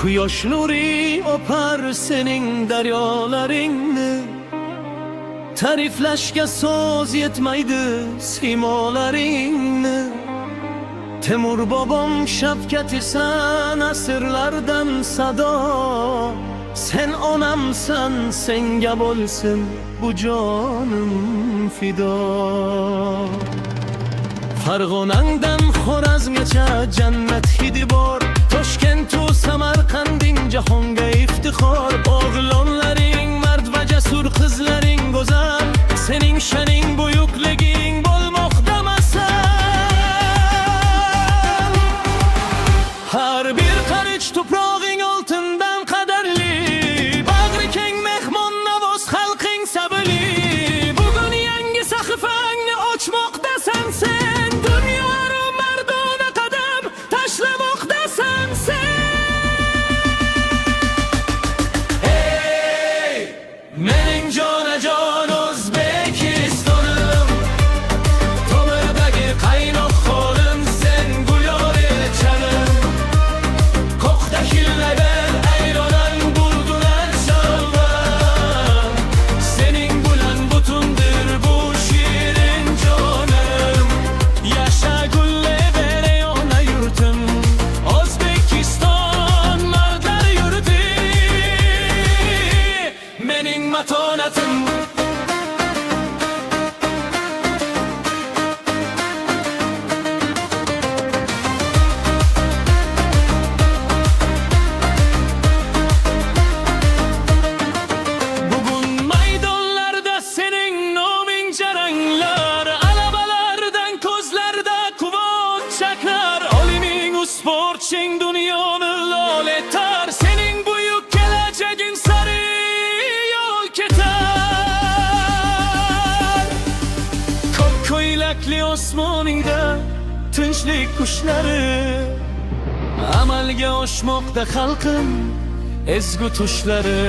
Quyosh nuri opar sening daryolaringni, ta'riflashga so'z yetmaydi siymolaringni. Temur bobom shafkatisan asrlardan sado, sen onamsan, senga bo'lsin bu jonim fido. Farg'onangdan Xorazmgacha jannat hidi bor, Toshkent u Samarqanding jahonga iftixor. O'g'lonlaring mard va jasur, qizlaring go'zal, sening shaning buyukliging bo'lmoqda masal. Har bir qarich tuprog'ing oltindan qadrli, bag'ri keng mehmon navoz xalqing sabili. Bugun yangi sahifangni ochmoqdasan sen, dunyoni mardona qadam tashlamoqdasan sen. Hey, mening jonajon O'zbekistonim, tomirdagi qaynoq qo'lim, sen gulyor chanim. Qo'qdakillardan ayronan buldular shalvan, sening bilan butundir bu shirin jonim. Yasha gullaver ey ona yurtim, O'zbekiston mardlar yurti, mening matonatim. Bugun maydonlarda sening noming jaranglar, alabalardan ko'zlarda quvonch chaqnar. Oliming u sportching dunyoni lol etar, sening buyuk kelajaging sari yo'l ketar. Ko'k ko'ylakli osmoningda tinchlik qushlari, amalga oshmoqda xalqim ezgu tushlari.